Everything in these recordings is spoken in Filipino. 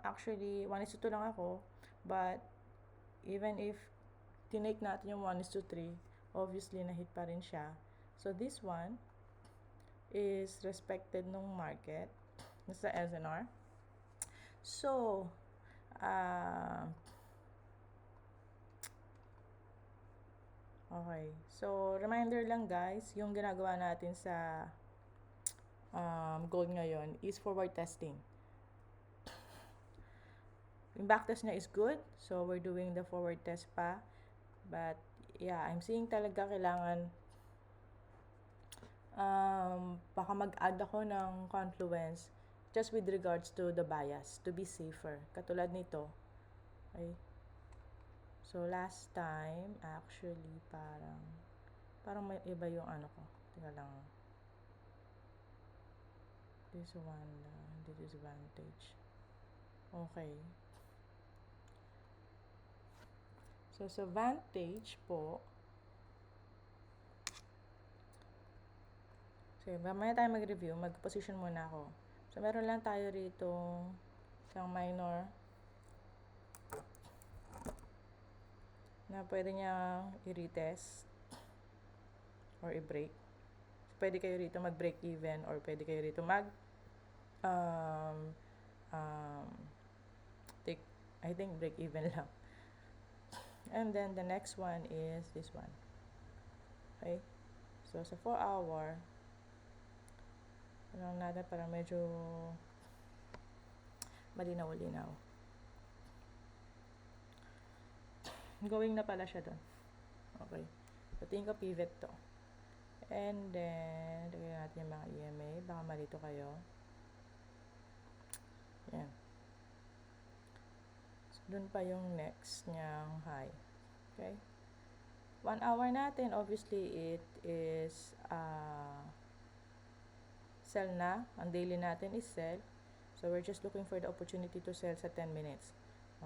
Actually, 1:2 lang ako. But, even if tinake natin yung 1:3, obviously, na-hit pa rin siya. So, this one is respected nung market. Nasa SNR. So, okay. So, reminder lang guys, yung ginagawa natin sa gold ngayon is forward testing. Yung backtest niya is good. So, we're doing the forward test pa. But, yeah, I'm seeing talaga kailangan baka mag-add ako ng confluence just with regards to the bias to be safer. Katulad nito. Okay. So, last time, actually, parang may iba yung ano ko. Tingnan lang. This one, this is Vantage. Okay. So, sa Vantage po, so, mamaya tayo mag-review. Mag-position muna ako. So, meron lang tayo rito isang minor na pwede niya i-retest or i-break. So, pwede kayo rito mag-break even or pwede kayo rito take, I think break even lang. And then the next one is this one. Okay? So, sa 4 hour, lang natin para medyo malinaw-linaw. Going na pala siya doon. Okay. So, tingin ko pivot to. And then, lagyan natin yung mga EMA. Baka malito kayo. Yan. So, dun pa yung next niyang high. Okay. 1 hour natin, obviously, it is sell na. Ang daily natin is sell. So, we're just looking for the opportunity to sell sa 10 minutes.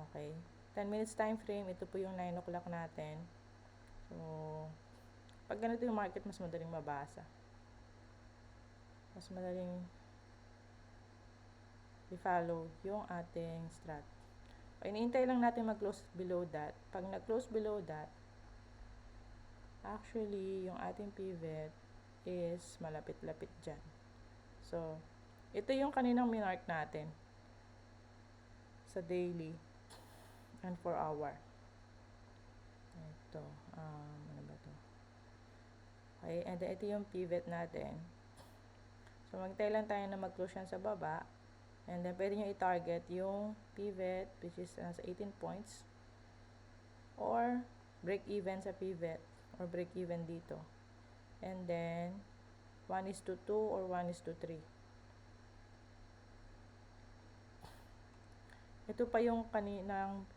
Okay. 10 minutes time frame, ito po yung 9 o'clock natin. So, pag ganito yung market, mas madaling mabasa. Mas madaling i-follow yung ating strat. Okay, iniintay lang natin mag-close below that. Pag nag-close below that, actually, yung ating pivot is malapit-lapit dyan. So, ito yung kaninang minark natin sa daily and 4 hour. Ito, ano ba to? Okay, and then ito yung pivot natin. So, magtay lang tayo na mag-close yan sa baba. And then, pwede nyo i-target yung pivot, which is sa 18 points. Or, break even sa pivot. Or break even dito. And then, 1:2 or 1:3. Ito pa yung kaninang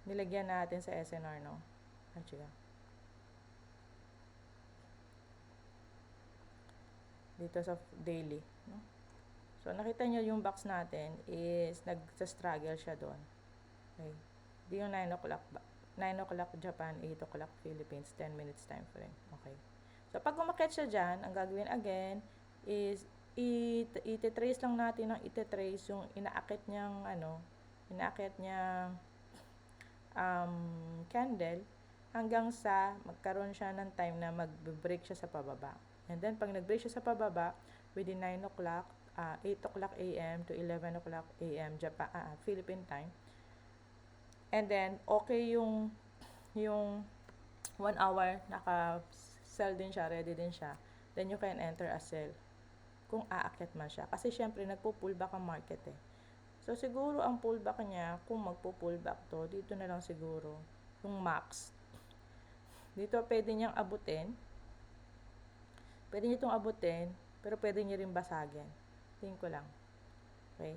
nilagyan natin sa SNR, no? Actually, dito sa daily, no? So, nakita nyo yung box natin is nagsa-struggle siya doon. Okay. Di yung 9 o'clock 9 o'clock Japan, 8 o'clock Philippines, 10 minutes time frame. Okay. So, pag umakyat siya dyan, ang gagawin again is iti-trace lang natin ng iti-trace yung inaakit niyang candle hanggang sa magkaroon siya ng time na mag-break siya sa pababa. And then, pag nag-break siya sa pababa, within 9 o'clock, 8 o'clock a.m. to 11 o'clock a.m. Japan, Philippine time. And then, okay yung 1 hour, naka-sell din siya, ready din siya. Then, you can enter a sell kung aakyat man siya. Kasi, syempre, nagpo-pullback ang market eh. So, siguro, ang pullback niya, kung magpo-pullback to, dito na lang siguro, yung max. Dito, pwede niyang abutin. Pwede niyo itong abutin, pero pwede niyo rin basagin. Tingin ko lang. Okay?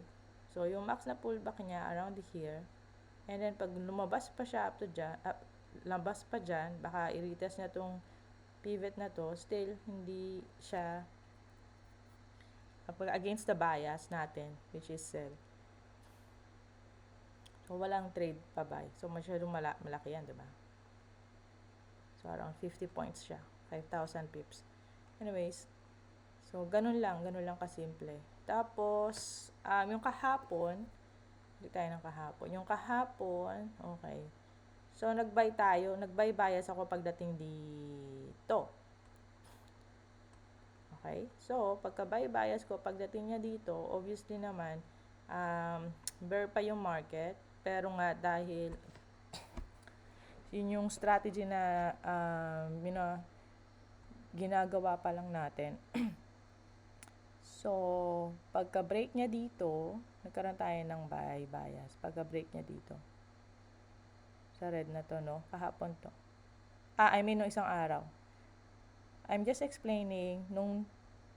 So, yung max na pullback niya, around here. And then, pag lumabas pa siya up to dyan, labas pa dyan, baka i-retest niya itong pivot na to, still, hindi siya against the bias natin, which is sell. So, walang trade pa buy. So, masyadong malaki yan, diba? So, around 50 points siya. 5,000 pips. Anyways, so, ganun lang kasimple. Tapos, yung kahapon, hindi tayo ng kahapon. Yung kahapon, okay. So, nag-buy bias ako pagdating dito. Okay? So, pagka-buy bias ko, pagdating niya dito, obviously naman, bear pa yung market. Pero nga, dahil yun yung strategy na ginagawa pa lang natin. So, pagka-break niya dito, nagkaroon tayo ng buy bias. Pagka-break niya dito. Sa red na to, no? Kahapon to. Nung isang araw. I'm just explaining nung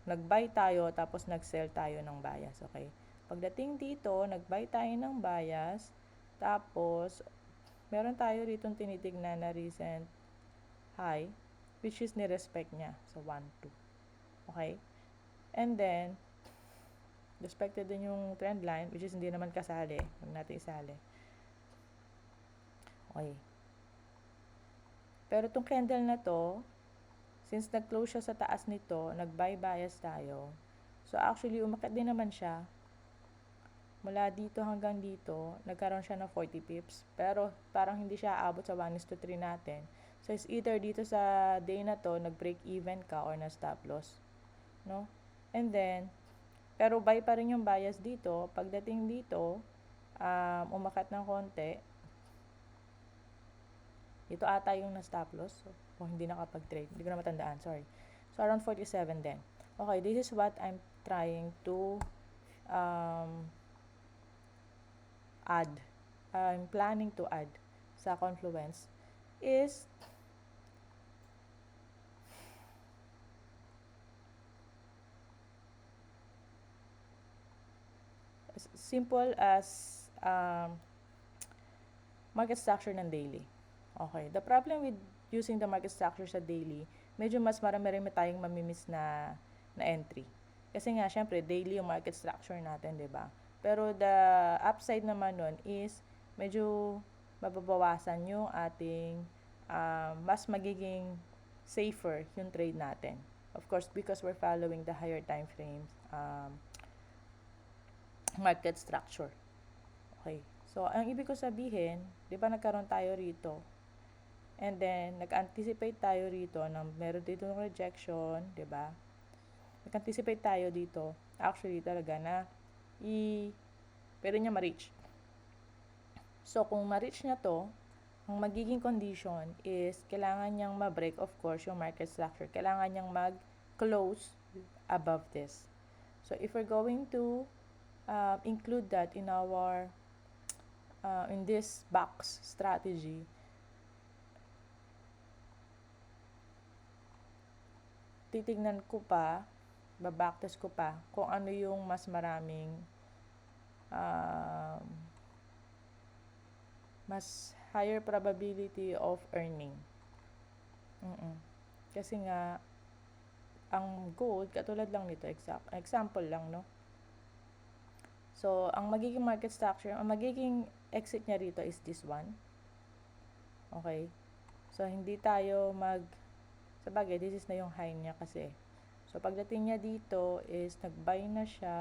nag-buy tayo tapos nag-sell tayo ng bias, okay? Pagdating dito, nag-buy tayo ng bias, tapos meron tayo rito tinitignan na recent high, which is ni-respect niya. So, 1, 2. Okay? And then, respected din yung trend line, which is hindi naman kasali. Huwag natin isali. Okay. Pero itong candle na to, since nag-close siya sa taas nito, nag-buy bias tayo. So, actually, umakyat din naman siya. Mula dito hanggang dito, nagkaroon siya ng 40 pips. Pero, parang hindi siya aabot sa 1:3 natin. So, it's either dito sa day na to, nag-break even ka or na-stop loss. No? And then, pero buy pa rin yung bias dito. Pagdating dito, umakyat ng konti. Ito ata yung na-stop loss. So, hindi nakapag-trade. Hindi ko na matandaan. Sorry. So, around 47 din. Okay, this is what I'm trying to add. I'm planning to add sa Confluence is as simple as market structure ng daily. Okay. The problem with using the market structure sa daily, medyo mas marami-rami tayong mamimiss na entry. Kasi nga, syempre, daily yung market structure natin, di ba? Pero the upside naman nun is medyo mababawasan yung ating mas magiging safer yung trade natin. Of course, because we're following the higher time frames market structure. Okay. So, ang ibig ko sabihin, di ba nagkaroon tayo rito? And then, nag-anticipate tayo rito na meron dito ng rejection, di ba? Nag-anticipate tayo dito, actually talaga na pwede niya ma-reach. So, kung ma-reach niya to, ang magiging condition is kailangan niyang ma-break, of course, yung market structure. Kailangan niyang mag-close above this. So, if we're going to include that in our in this box strategy, titignan ko pa, babacktest ko pa kung ano yung mas maraming mas higher probability of earning. Kasi nga ang gold, katulad lang nito, example lang, no? So, ang magiging market structure, ang magiging exit niya rito is this one. Okay? So, hindi tayo sabagay, this is na yung high niya kasi. So, pagdating niya dito is nag-buy na siya.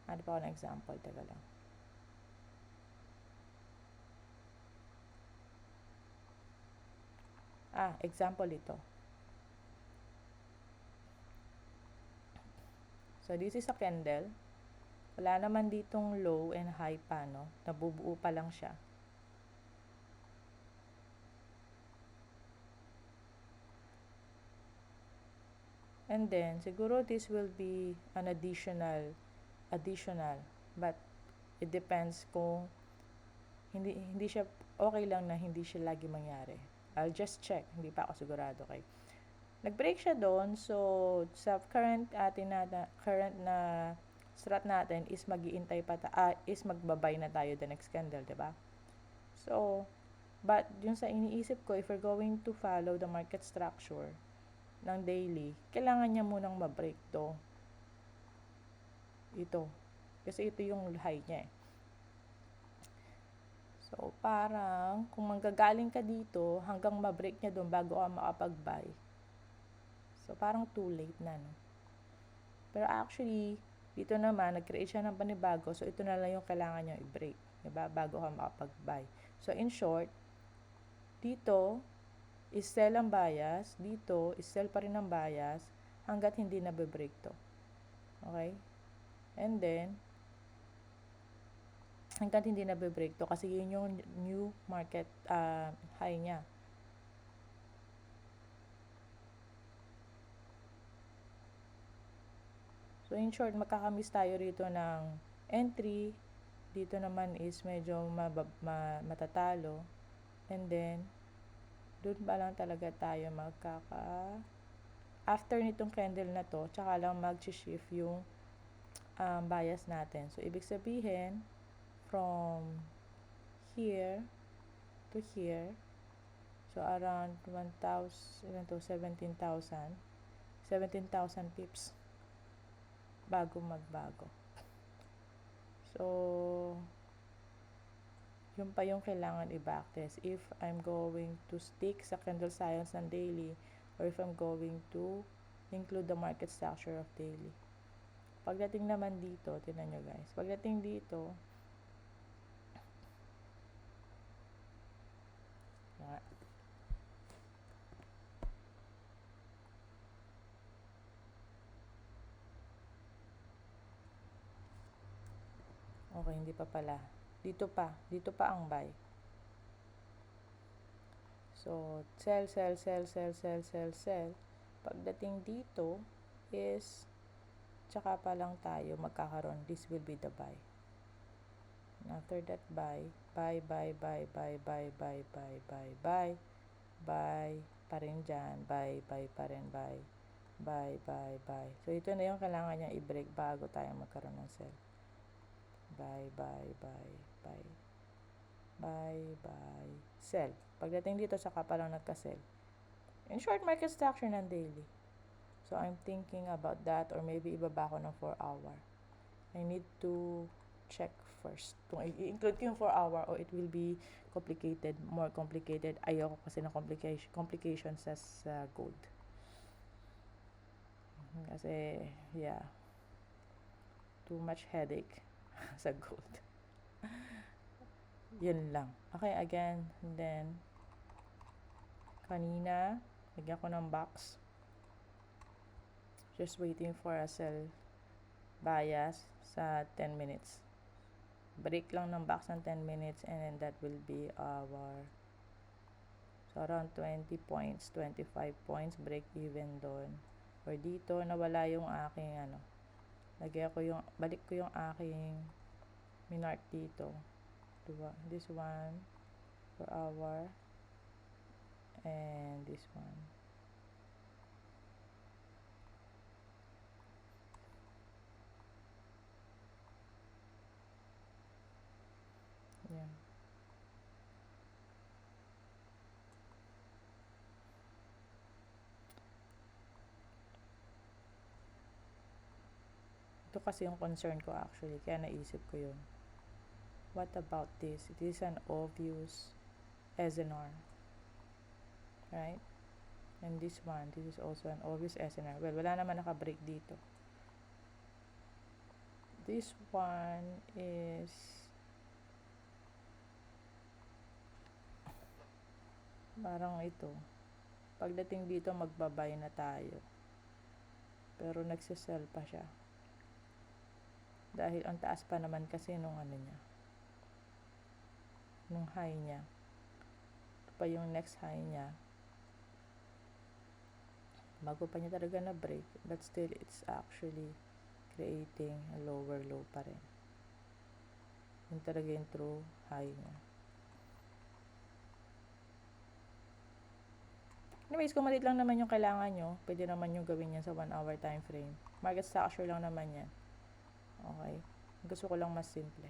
Ano pa ako na example? Teka lang. Example ito. So, this is a candle. Wala naman ditong low and high pa, no? Nabubuo pa lang siya. And then, siguro this will be an additional, but it depends kung hindi siya, okay lang na hindi siya lagi mangyari. I'll just check, hindi pa ako sigurado kay. Nag-break siya doon, so sa current na strat natin is mag-iintay pa is magbabay na tayo the next candle, 'di ba? So, but yung sa iniisip ko, if we're going to follow the market structure ng daily, kailangan niya munang ma-break to. Ito. Kasi ito yung high niya eh. So, parang kung manggagaling ka dito hanggang ma-break niya doon bago ka makapag-buy. So, parang too late na, no? Pero actually, Dito naman, nag-create siya ng panibago. So, ito na lang yung kailangan nyo i-break. Diba? Bago ka makapag-buy. So, in short, dito, is sell ang bias. Dito, is sell pa rin ang bias hanggat hindi na-break to. Okay? And then, hanggat hindi na-break to kasi yun yung new market high niya. So, in short, makakamiss tayo rito ng entry. Dito naman is medyo matatalo. And then, dun pa lang talaga tayo after nitong candle na to, tsaka lang mag-shift yung bias natin. So, ibig sabihin, from here to here, so around 17,000 pips bago magbago. So, yun pa yung kailangan i-backtest if I'm going to stick sa candle science ng daily or if I'm going to include the market structure of daily. Pagdating naman dito, tingnan nyo guys, pagdating dito, okay, hindi pa pala. Dito pa ang buy. So, sell. Pagdating dito is, tsaka pa lang tayo magkakaroon. This will be the buy. And after that buy pa rin dyan. Buy pa rin, buy. So, ito na yung kailangan niya i-break bago tayo magkaroon ng sell. Buy, sell. Pagdating dito, saka pa lang nagka-sell. In short, market structure ng daily. So, I'm thinking about that or maybe ibaba ko ng 4 hour. I need to check first. Kung i-include ko yung 4 hour or it will be complicated, more complicated. Ayoko kasi ng complications sa gold. Kasi, yeah, too much headache sa gold. Yun lang. Okay, again, and then, kanina, lagyan ko ng box. Just waiting for a sell bias sa 10 minutes. Break lang ng box ng 10 minutes and then that will be our, so around 20 points, 25 points, break even doon. Or dito, nawala yung aking balik ko yung aking minark dito. This one, 4 hour, and this one. Yan. Ito kasi yung concern ko actually, kaya naisip ko yun. What about this? It is an obvious SNR. Right? And this one, this is also an obvious SNR. Well, wala naman naka-break dito. This one is parang ito. Pagdating dito, magbabay na tayo. Pero nagsisell pa siya. Dahil ang taas pa naman kasi nung niya. Nung high niya. Ito pa yung next high niya. Bago pa niya talaga na break. But still, it's actually creating a lower low pa rin. Yun talaga yung true high niya. Anyways, kung maliit lang naman yung kailangan nyo, pwede naman yung gawin yan sa 1 hour time frame. Market structure lang naman yan. Okay? Gusto ko lang mas simple.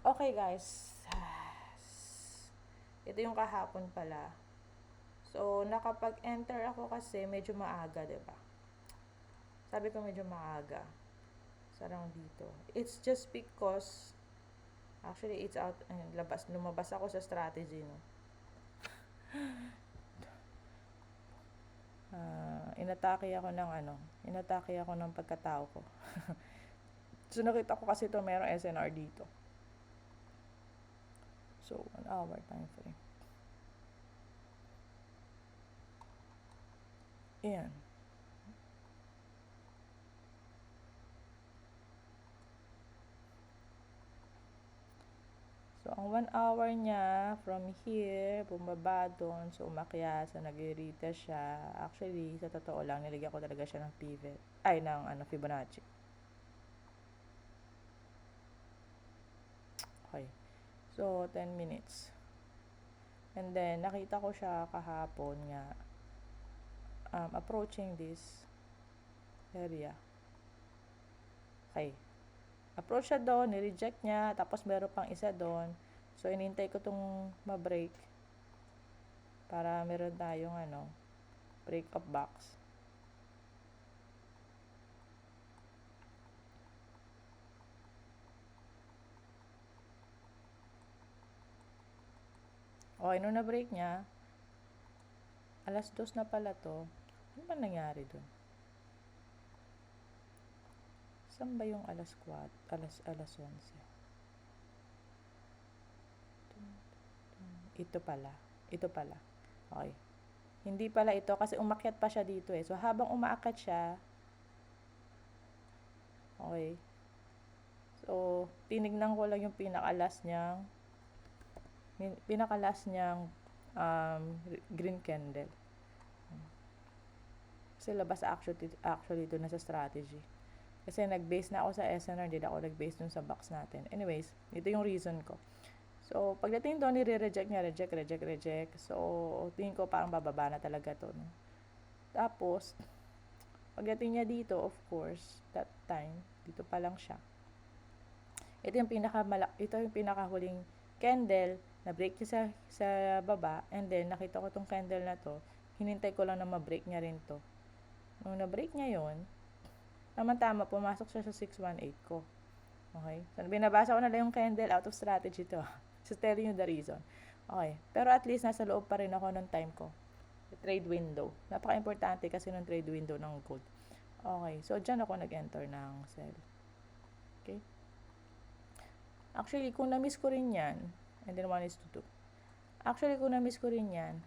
Okay guys. Ito yung kahapon pala. So, nakapag-enter ako kasi medyo maaga, diba? Sabi ko medyo maaga. Sarang dito. It's just because actually it's out, lumabas ako sa strategy, no? Inatake ako ng pagkatao ko. So, nakita ko kasi ito, mayroong SNR dito. So, 1 hour time frame. Ayan. So, ang 1 hour niya, from here, bumaba doon. So, umakyat. So, nag-retest siya. Actually, sa totoo lang, nilagyan ko talaga siya ng pivot. Ay, ng Fibonacci. Okay. So, 10 minutes. And then, nakita ko siya kahapon nga. Approaching this area. Okay. Approach siya doon, ni-reject niya, tapos meron pang isa doon. So, inintay ko itong ma-break para meron tayong break of box. Okay, nung na-break niya, alas 2 na pala to. Ano ba nangyari doon? Saan ba yung alas 4? Alas 11? Ito pala. Okay. Hindi pala ito kasi umakyat pa siya dito eh. So, habang umaakyat siya, okay. So, tinignan ko lang yung pinaka-last niyang green candle. Kasi labas actually ito na sa strategy. Kasi nag-base na ako sa SNR, hindi ako nag-base dun sa box natin. Anyways, ito yung reason ko. So, pagdating doon, nire-reject niya, reject. So, tingin ko parang bababa na talaga to. No? Tapos, pagdating niya dito, of course, that time, dito pa lang siya. Ito yung pinakahuling candle, na-break niya sa baba, and then, nakita ko tong candle na to, hinintay ko lang na ma-break niya rin to. Nung na-break niya yon, tama, pumasok siya sa 618 ko. Okay? So, binabasa ko na lang yung candle out of strategy to. So, telling you the reason. Okay. Pero at least, nasa loob pa rin ako ng time ko. The trade window. Napaka-importante kasi ng trade window ng gold. Okay. So, dyan ako nag-enter ng sell. Okay? Actually, kung na-miss ko rin yan, and then 1 is to 2. Actually, kung na-miss ko rin yan,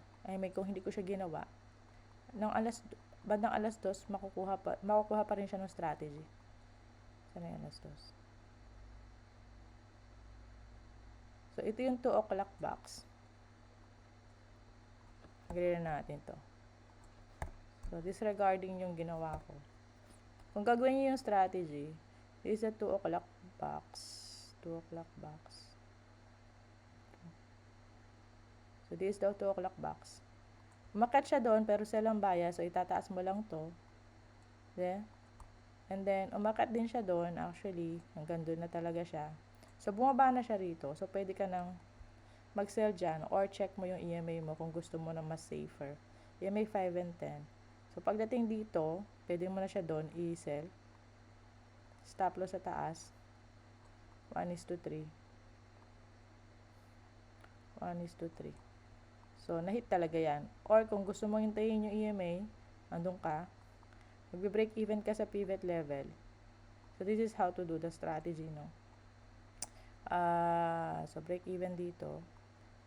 kung hindi ko siya ginawa, bandang alas 2, makukuha pa rin siya ng strategy. Sana yung alas 2. So, ito yung 2 o'clock box. Agree na natin to. So, disregarding yung ginawa ko. Kung gagawin niyo yung strategy, this is a 2 o'clock box. 2 o'clock box. So, this is the 2 o'clock box. Umakyat siya doon, pero sell ang bias. So, itataas mo lang to. Then, and then, umakyat din siya doon. Actually, hanggang doon na talaga siya. So, bumaba na siya rito. So, pwede ka nang mag-sell dyan or check mo yung EMA mo kung gusto mo na mas safer. EMA 5 and 10. So, pagdating dito, pwede mo na siya doon i-sell. Stop loss sa taas. 1 is to 3. 1 is to 3. So, na-hit talaga yan. Or, kung gusto mo hintayin yung EMA, andun ka, magbe-break even ka sa pivot level. So, this is how to do the strategy, no? So, break even dito.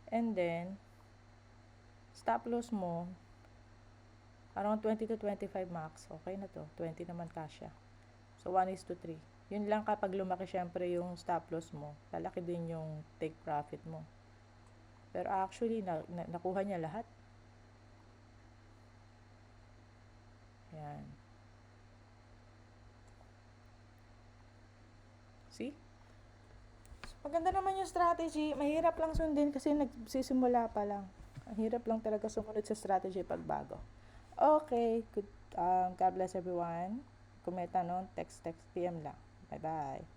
And then, stop loss mo, around 20 to 25 max. Okay na to. 20 naman kasya. So, 1 is to 3. Yun lang kapag lumaki syempre yung stop loss mo, lalaki din yung take profit mo. Pero actually, nakuha niya lahat. Ayan. See? Maganda naman yung strategy. Mahirap lang sundin kasi nagsisimula pa lang. Ang hirap lang talaga sumunod sa strategy pag bago. Okay. Good, God bless everyone. Kung may tanong, text PM lang. Bye-bye.